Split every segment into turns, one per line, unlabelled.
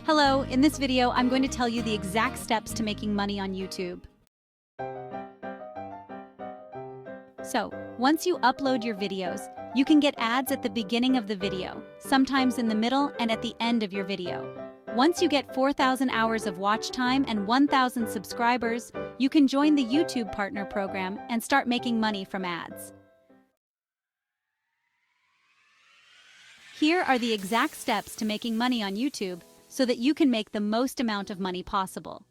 Hello, in this video, I'm going to tell you the exact steps to making money on YouTube. So, once you upload your videos, you can get ads at the beginning of the video, sometimes in the middle and at the end of your video. Once you get 4,000 hours of watch time and 1,000 subscribers, you can join the YouTube Partner Program and start making money from ads. Here are the exact steps to making money on YouTube so that you can make the most amount of money possible.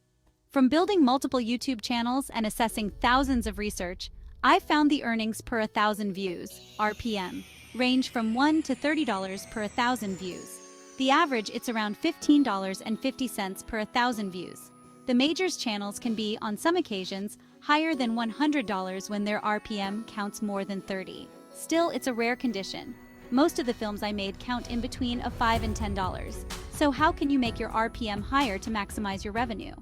From building multiple YouTube channels and assessing thousands of research, I've found the earnings per 1,000 views, RPM, range from $1 to $30 per 1,000 views. The average, it's around $15.50 per 1,000 views. The majors channels can be, on some occasions, higher than $100 when their RPM counts more than 30. Still, it's a rare condition. Most of the films I made count in between of $5 and $10. So how can you make your RPM higher to maximize your revenue?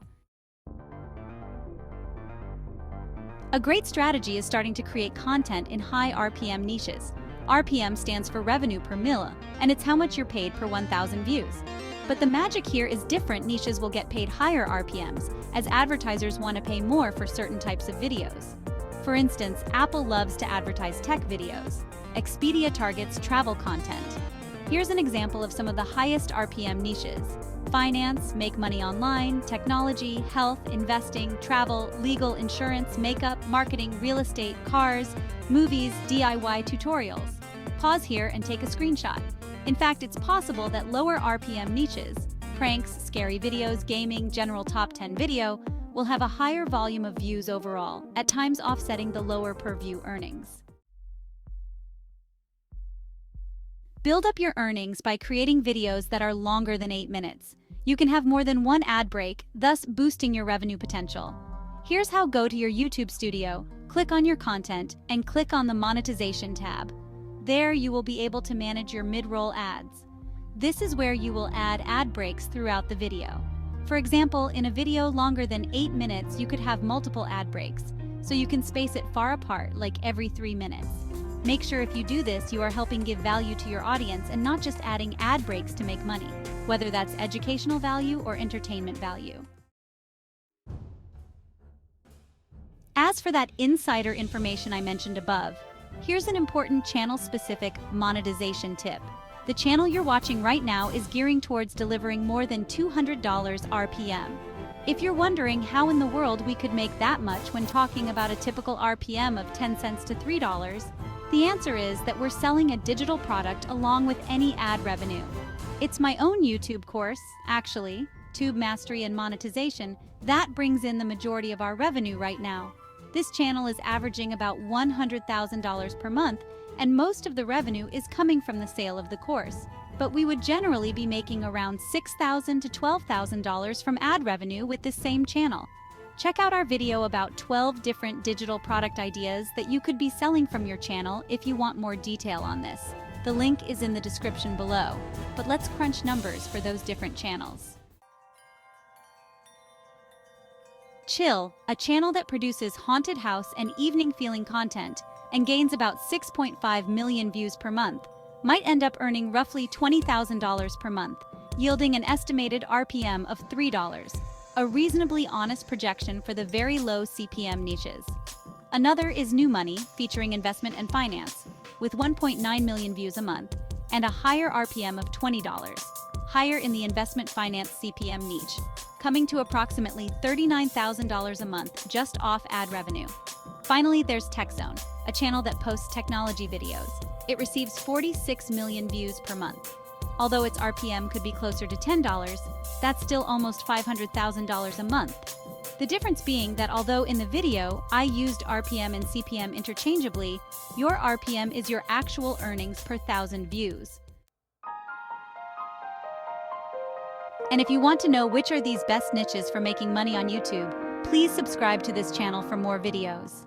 A great strategy is starting to create content in high RPM niches. RPM stands for revenue per mille, and it's how much you're paid per 1,000 views. But the magic here is different niches will get paid higher RPMs, as advertisers want to pay more for certain types of videos. For instance, Apple loves to advertise tech videos. Expedia targets travel content. Here's an example of some of the highest RPM niches: finance, make money online, technology, health, investing, travel, legal, insurance, makeup, marketing, real estate, cars, movies, DIY tutorials. Pause here and take a screenshot. In fact, it's possible that lower RPM niches, pranks, scary videos, gaming, general top 10 video, will have a higher volume of views overall, at times offsetting the lower per view earnings. Build up your earnings by creating videos that are longer than 8 minutes. You can have more than one ad break, thus boosting your revenue potential. Here's how: go to your YouTube studio, click on your content, and click on the monetization tab. There you will be able to manage your mid-roll ads. This is where you will add ad breaks throughout the video. For example, in a video longer than 8 minutes, you could have multiple ad breaks, so you can space it far apart, like every 3 minutes. Make sure if you do this, you are helping give value to your audience and not just adding ad breaks to make money, whether that's educational value or entertainment value. As for that insider information I mentioned above, here's an important channel-specific monetization tip. The channel you're watching right now is gearing towards delivering more than $200 RPM. If you're wondering how in the world we could make that much when talking about a typical RPM of 10 cents to $3, the answer is that we're selling a digital product along with any ad revenue. It's my own YouTube course, actually, Tube Mastery and Monetization, that brings in the majority of our revenue right now. This channel is averaging about $100,000 per month, and most of the revenue is coming from the sale of the course. But we would generally be making around $6,000 to $12,000 from ad revenue with this same channel. Check out our video about 12 different digital product ideas that you could be selling from your channel if you want more detail on this. The link is in the description below. But let's crunch numbers for those different channels. Chill, a channel that produces haunted house and evening feeling content and gains about 6.5 million views per month, might end up earning roughly $20,000 per month, yielding an estimated RPM of $3. A reasonably honest projection for the very low CPM niches. Another is New Money, featuring investment and finance, with 1.9 million views a month, and a higher RPM of $20, higher in the investment finance CPM niche, coming to approximately $39,000 a month just off ad revenue. Finally, there's TechZone, a channel that posts technology videos. It receives 46 million views per month. Although its RPM could be closer to $10, that's still almost $500,000 a month. The difference being that although in the video I used RPM and CPM interchangeably, your RPM is your actual earnings per 1,000 views. And if you want to know which are these best niches for making money on YouTube, please subscribe to this channel for more videos.